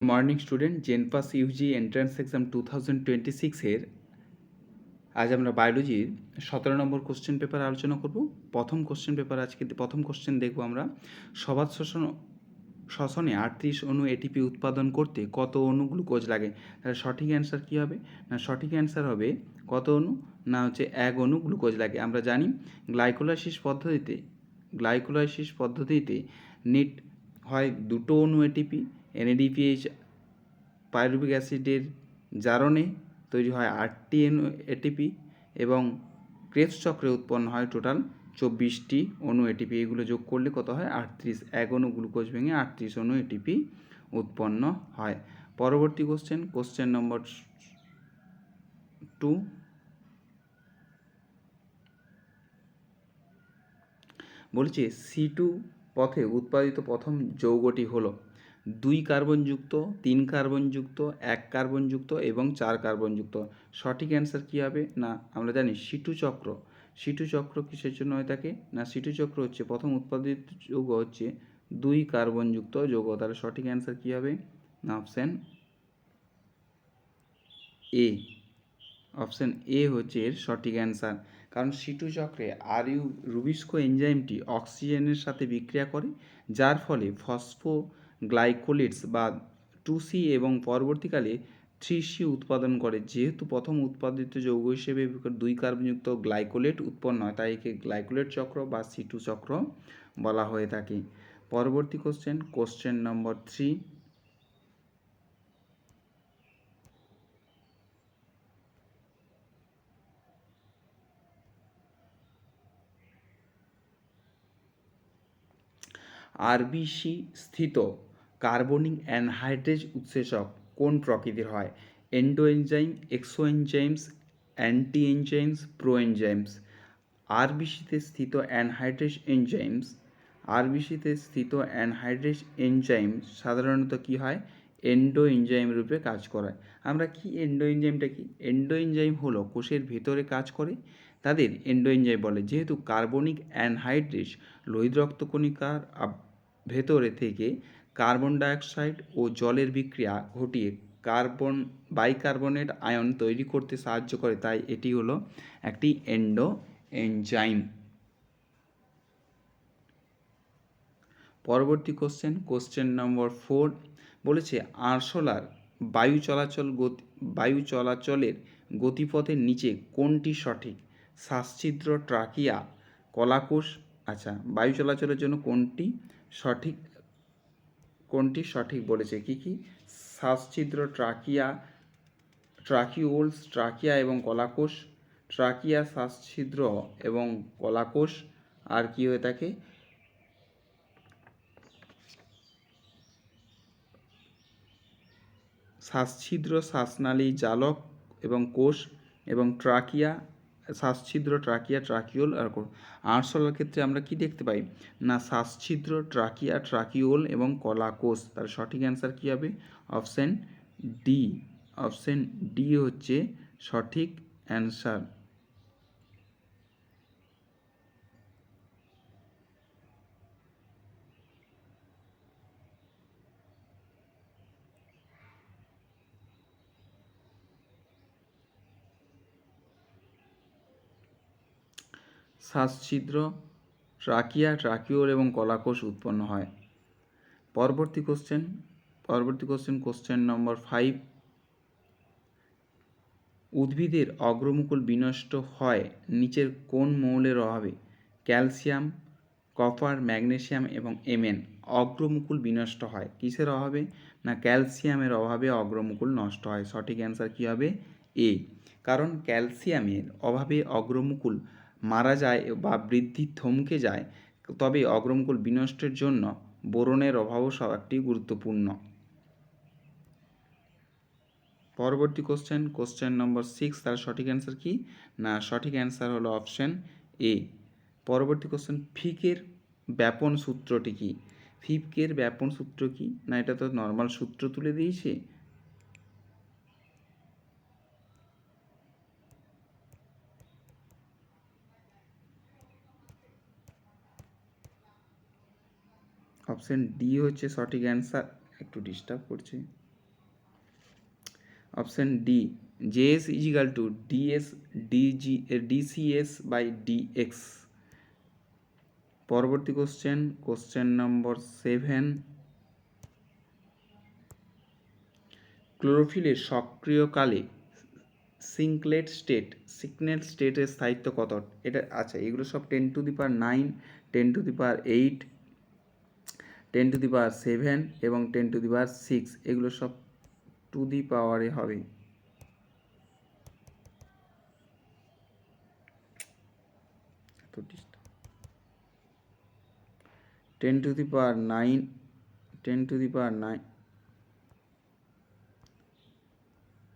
Morning student, জেনপাস Yuji entrance exam 2026-এর আজ আমরা বায়োলজির 17 নম্বর question paper আলোচনা করব। প্রথম কোশ্চেন পেপার আজকে প্রথম কোশ্চেন দেখব আমরা। সবাত শ্বসনে 38 অণু এটিপি উৎপাদন করতে কত অণু গ্লুকোজ লাগে? তাহলে সঠিক অ্যান্সার কী হবে? না, সঠিক অ্যান্সার হবে কত অণু? না, হচ্ছে 1 অণু গ্লুকোজ লাগে। আমরা জানি গ্লাইকোলাইসিস পদ্ধতিতে নিট হয় 2টো অণু এটিপি, NADPH পাইরুভিক অ্যাসিডের জারণে তৈরি হয় 8টি এটিপি এবং ক্রেবস চক্রে উৎপন্ন হয় টোটাল 24টি অণু এটিপি। এগুলো যোগ করলে কত হয়? 38। 1 অণু গ্লুকোজ ভেঙে 38 অণু এটিপি উৎপন্ন হয়। পরবর্তী কোশ্চেন নম্বর 2। বলছে C2 পথে উৎপাদিত প্রথম যৌগটি হলো 2 কার্বনযুক্ত, 3 কার্বনযুক্ত, 1 কার্বনযুক্ত এবং 4 কার্বনযুক্ত। সঠিক অ্যান্সার কী হবে? না, আমরা জানি C2 চক্র। C2 চক্র কিসের জন্য হয়ে থাকে? না, C2 চক্র হচ্ছে প্রথম উৎপাদিত যৌগ হচ্ছে 2 কার্বনযুক্ত যৌগ। তাহলে সঠিক অ্যান্সার কী হবে? না, অপশান এ হচ্ছে এর সঠিক অ্যান্সার। কারণ C2 চক্রে রুবিস্কো এনজাইমটি অক্সিজেনের সাথে বিক্রিয়া করে, যার ফলে ফসফোগ্লাইকোলিডস বা 2C এবং পরবর্তীকালে 3C উৎপাদন করে। যেহেতু প্রথম উৎপাদিত যৌগ হিসেবে 2 কার্বনযুক্ত গ্লাইকোলেট উৎপন্ন হয়, তাই একে গ্লাইকোলেট চক্র বা C2 চক্র বলা হয়ে থাকে। পরবর্তী কোশ্চেন নম্বর 3। আরবিসি স্থিত কার্বনিক অ্যানহাইড্রেজ উৎসেচক কোন প্রকৃতির হয়? এন্ডোএনজাইম, এক্সোএনজাইমস, অ্যান্টি এনজাইমস, প্রোএনজাইমস। আরবিসিতে স্থিত অ্যানহাইড্রেজ এনজাইম সাধারণত কী হয়? এন্ডোএনজাইম রূপে কাজ করে। আমরা কি এন্ডোএনজাইমটা কি? এন্ডোএনজাইম হলো কোষের ভেতরে কাজ করে, তাদের এন্ডোএনজাইম বলে। যেহেতু কার্বনিক অ্যানহাইড্রেজ লোহিত রক্তকণিকার ভেতরে থেকে কার্বন ডাইঅক্সাইড ও জলের বিক্রিয়া ঘটিয়ে বাইকার্বনেট আয়ন তৈরি করতে সাহায্য করে, তাই এটি হলো একটি এন্ডোএনজাইম। পরবর্তী কোশ্চেন নম্বর 4 বলেছে আরশোলার বায়ু চলাচলের গতিপথের নিচে কোনটি সঠিক? শ্বাসছিদ্র, ট্রাকিয়া, কলাকোষ। আচ্ছা, বায়ু চলাচলের জন্য কোনটি সঠিক বলেছে? কি? শ্বাসছিদ্র, ট্রাকিওলস, ট্রাকিয়া এবং কলাকোষ। ট্রাকিয়া, শ্বাসছিদ্র এবং কলাকোষ। আর কি হয়ে থাকে? শ্বাসছিদ্র, শ্বাসনালী, জালক এবং কোষ এবং শ্বাসছিদ্র, ট্রাকিয়া, ট্রাকিওল আর কোষ। আরশোলার ক্ষেত্রে আমরা কি দেখতে পাই? না, শ্বাসছিদ্র, ট্রাকিয়া, ট্রাকিওল এবং কলাকোষ। তার সঠিক অ্যান্সার কী হবে? অপশান ডি হচ্ছে সঠিক অ্যান্সার। শ্বাসছিদ্র, ট্রাকিয়া, ট্রাকিওল এবং কলাকোষ উৎপন্ন হয়। পরবর্তী কোশ্চেন নম্বর 5। উদ্ভিদের অগ্রমুকুল বিনষ্ট হয় নিচের কোন মৌলের অভাবে? ক্যালসিয়াম, কপার, ম্যাগনেসিয়াম এবং Mn। অগ্রমুকুল বিনষ্ট হয় কিসের অভাবে? না, ক্যালসিয়ামের অভাবে অগ্রমুকুল নষ্ট হয়। সঠিক অ্যান্সার কী হবে? এ। কারণ ক্যালসিয়ামের অভাবে অগ্রমুকুল মারা যায় বা বৃদ্ধি থমকে যায়, তবে অগ্রমুকুল বিনষ্টের জন্য বোরনের অভাবও একটি গুরুত্বপূর্ণ। পরবর্তী কোশ্চেন নম্বর 6। তার সঠিক অ্যান্সার কি? না, সঠিক অ্যান্সার হলো অপশান এ। পরবর্তী ফিকের ব্যাপন সূত্রটি কি? ফিকের ব্যাপন সূত্র কি? না, এটা তো নর্মাল সূত্র তুলে দিয়েছে। অপশান ডি হচ্ছে সঠিক অ্যান্সার। একটু ডিস্টার্ব করছে। Option D, JS is equal to DCS by DX. পরবর্তী কোশ্চেন নম্বর 7, ক্লোরোফিলের সক্রিয়কালে সিঙ্কলেট স্টেটের স্থায়িত্ব কত? এটা আচ্ছা, এগুলো সব 10⁹, 10⁸, 10⁷ এবং 10⁶, এগুলো সব টু দি পাওয়ারে হবে। টেন টু দি পাওয়ার 9, 10⁹,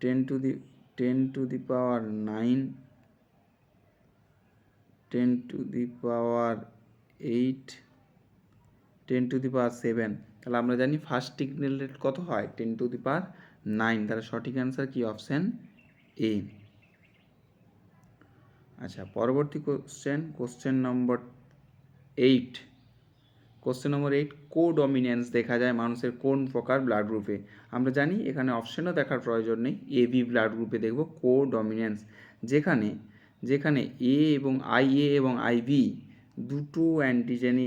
10⁹, 10⁸, 10⁷। তাহলে আমরা জানি ফার্স্ট সিগন্যাল কত হয়? 10⁹। তাহলে সঠিক অ্যান্সার কি? Option A. আচ্ছা, পরবর্তী কোশ্চেন নম্বর 8, কোডমিনেন্স দেখা যায় মানুষের কোন প্রকার ব্লাড গ্রুপে? আমরা জানি এখানে অপশনও দেখার প্রয়োজন নেই, এবি ব্লাড গ্রুপে দেখব কোডমিনেন্স, যেখানে এ এবং আইবি দুটো অ্যান্টিজেনই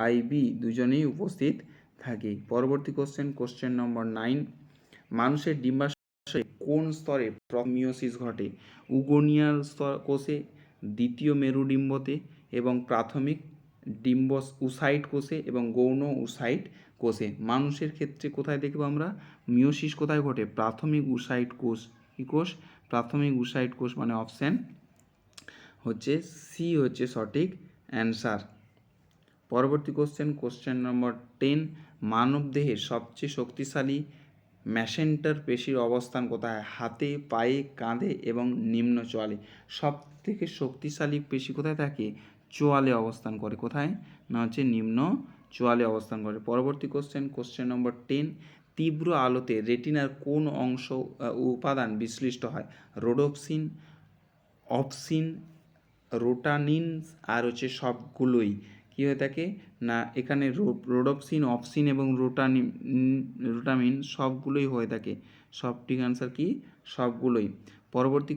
আইবি দুজনেই উপস্থিত থাকে। পরবর্তী কোশ্চেন নম্বর 9, মানুষের ডিম্বাশয়ে কোন স্তরে মিওসিস ঘটে? উগোনিয়াল কোষে, দ্বিতীয় মেরুডিম্বতে এবং প্রাথমিক উসাইট কোষে এবং গৌণ উসাইট কোষে। মানুষের ক্ষেত্রে কোথায় দেখব আমরা মিওসিস কোথায় ঘটে? প্রাথমিক উসাইট কোষ। কি কোষ? প্রাথমিক উসাইট কোষ, মানে অপশান হচ্ছে সি হচ্ছে সঠিক অ্যান্সার। পরবর্তী কোশ্চেন নম্বর 10, মানবদেহের সবচেয়ে শক্তিশালী মেসেন্টার পেশির অবস্থান কোথায়? হাতে, পায়ে, কাঁধে এবং নিম্ন চোয়ালে। সব থেকে শক্তিশালী পেশি কোথায় থাকে? চোয়ালে অবস্থান করে। কোথায়? না হচ্ছে নিম্ন চোয়ালে অবস্থান করে। পরবর্তী কোশ্চেন নম্বর 10, তীব্র আলোতে রেটিনার কোন উপাদান বিশ্লিষ্ট হয়? রোডোপসিন, অপসিন, রোটানিন আর হচ্ছে সবগুলোই কী হয়ে থাকে? না এখানে রোডোপসিন, অপসিন এবং রোটামিন সবগুলোই হয়ে থাকে। সঠিক অ্যান্সার কি? সবগুলোই। পরবর্তী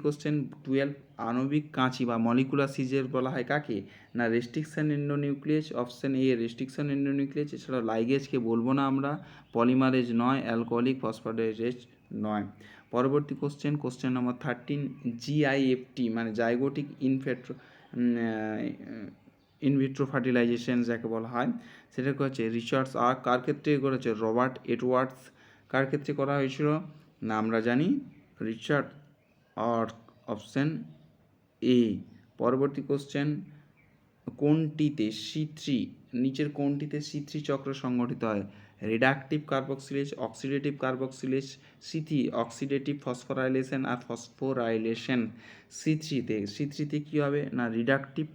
12, আণবিক কাঁচি বা মলিকুলার সিজার বলা হয় কাকে? না restriction endonuclease. Option A restriction endonuclease. এছাড়াও লাইগেজকে বলবো না আমরা, পলিমারেজ নয়, অ্যালকোহলিক ফসফোরাইলেজ নয়। পরবর্তী কোশ্চেন নম্বর 13, জিআইএফটি মানে জাইগোটিক ইনভিট্রো ফার্টিলাইজেশন যাকে বলা হয়, সেটা হচ্ছে রিচার্ডস আর্ক। কার ক্ষেত্রে করেছে? Robert Edwards. কার ক্ষেত্রে করা হয়েছিল? না আমরা জানি রিচার্ড আর্ক, অপশান এ। পরবর্তী কোনটিতে C3 নিচের কোনটিতে C3 চক্র সংগঠিত হয়? Reductive carboxylase, oxidative carboxylase, C3 oxidative phosphorylation আর ফসফোরাইলেশন। C3তে কী হবে? না রিডাকটিভ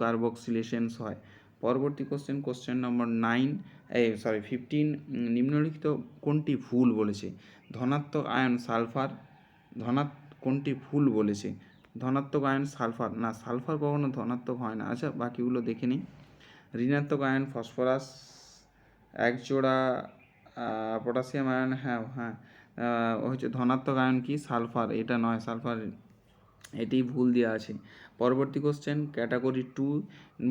কার্বক্সিলেশনস হয়। পরবর্তী কোশ্চেন নম্বর 15, নিম্নলিখিত কোনটি ভুল বলেছে? ধনাত্মক আয়ন সালফার, কোনটি ভুল বলেছে? ধনাত্মক আয়ন সালফার, না সালফার কখনো ধনাত্মক হয় না। আচ্ছা, বাকিগুলো দেখে নিই। ঋণাত্মক আয়ন ফসফরাস, একজোড়া পটাশিয়াম আয়ন, হ্যাঁ হচ্ছে ধনাত্মক আয়ন কি? সালফার। এটা নয়, সালফার এটি ভুল দেওয়া আছে। পরবর্তী ক্যাটাগরি 2,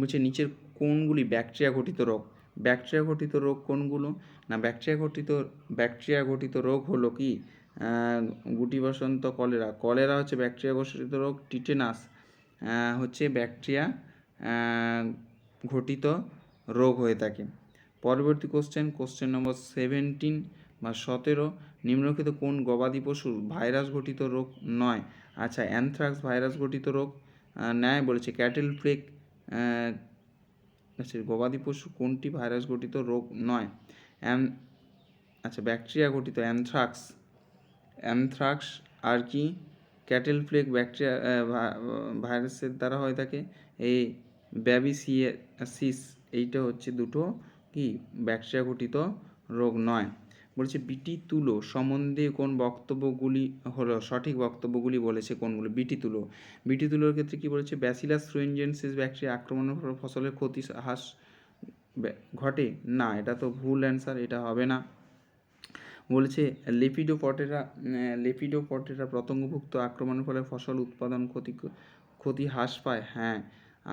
বলছে নিচের কোনগুলি ব্যাকটেরিয়া ঘটিত রোগ? ব্যাকটেরিয়া ঘটিত রোগ কোনগুলো? না ব্যাকটেরিয়া ঘটিত রোগ হলো কি? গুটি বসন্ত, কলেরা হচ্ছে ব্যাকটেরিয়া ঘটিত রোগ। টিটেনাস হচ্ছে ব্যাকটেরিয়া ঘটিত রোগ হয়ে থাকে। পরবর্তী কোশ্চেন নম্বর 17, নিম্নলিখিত কোন গবাদি পশুর ভাইরাস ঘটিত রোগ নয়? আচ্ছা, অ্যানথ্রাক্স ভাইরাস ঘটিত রোগ ন্যায় বলেছে। ক্যাটেল প্লেগ, আচ্ছা গবাদি পশু কোনটি ভাইরাস ঘটিত রোগ নয়? আচ্ছা ব্যাকটেরিয়া ঘটিত অ্যানথ্রাক্স আর কি ক্যাটেল প্লেগ ব্যাকটেরিয়া ভাইরাসের দ্বারা হয়ে থাকে। এই ব্যাবিসিয়াসিস এইটা হচ্ছে দুটো কি ব্যাকটেরিয়া ঘটিত রোগ নয়। বলছে বিটি তুলো সম্বন্ধে কোন বক্তব্যগুলি হলো সঠিক বক্তব্যগুলি বলেছে কোনগুলো? বিটি তুলোর ক্ষেত্রে কি বলেছে? ব্যাসিলাস থ্রুইনজেন্সিস ব্যাকটেরিয়া আক্রমণের ফলে ফসলের ক্ষতি হ্রাস ঘটে? না, এটা তো ভুল অ্যান্সার, এটা হবে না। বলেছে লেপিডোপটেরা পতঙ্গভুক্ত আক্রমণের ফলে ফসল উৎপাদন ক্ষতি হ্রাস পায়। হ্যাঁ।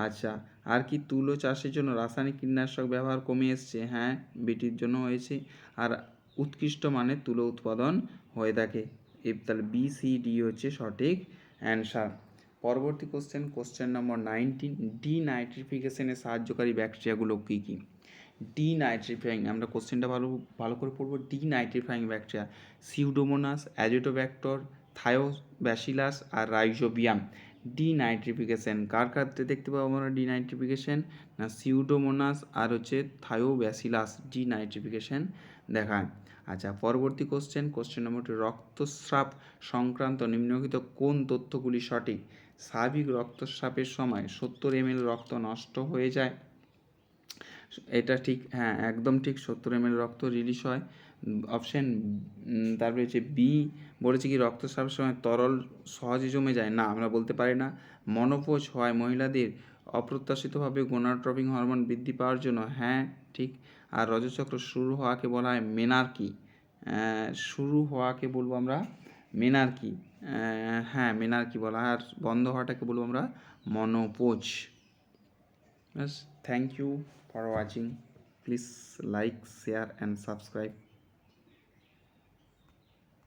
আচ্ছা, আর কি তুলো চাষের জন্য রাসায়নিক কীটনাশক ব্যবহার কমে এসছে? হ্যাঁ, বিটির জন্য হয়েছে। আর উৎকৃষ্ট মানের তুলো উৎপাদন হয়ে থাকে। তাহলে বি সি ডি হচ্ছে সঠিক অ্যান্সার। পরবর্তী কোশ্চেন নম্বর 19, ডিনাইট্রিফিকেশনে সাহায্যকারী ব্যাকটেরিয়াগুলো কী কী? ডিনাইট্রিফাইং, আমরা কোশ্চেনটা ভালো করে পড়বো। ডিনাইট্রিফাইং ব্যাকটেরিয়া সিউডোমোনাস, অ্যাজিটোব্যাক্টর, থায়োব্যাসিলাস আর রাইজোবিয়াম। ডিনাইট্রিফিকেশন কার ক্ষেত্রে দেখতে পাবো আমরা ডিনাইট্রিফিকেশন? না, সিউডোমোনাস আর হচ্ছে থায়োব্যাসিলাস ডিনাইট্রিফিকেশন দেখায়। আচ্ছা, পরবর্তী কোশ্চেন নম্বর 2, রক্তস্রাব সংক্রান্ত নিম্নলিখিত কোন তথ্যগুলি সঠিক? স্বাভাবিক রক্তস্রাবের সময় 70 ml রক্ত নষ্ট হয়ে যায়। এটা ঠিক, হ্যাঁ একদম ঠিক, 70 ml রক্ত রিলিজ হয়। অপশান তারপরে হচ্ছে বি বলেছে কি রক্তস্রাবের সময় তরল সহজে জমে যায়? না, আমরা বলতে পারি না। মনোপোজ হয় মহিলাদের অপ্রত্যাশিতভাবে গোনাডোট্রপিন হরমোন বৃদ্ধি পাওয়ার জন্য? হ্যাঁ ঠিক। আর রজচক্র শুরু হওয়াকে বলা হয় মেনার্কি। শুরু হওয়াকে বলবো আমরা মেনার্কি। হ্যাঁ মেনার্কি বলা হয়। আর বন্ধ হওয়াটাকে বলবো আমরা menopause. Yes, thank you for watching. Please like, share and subscribe.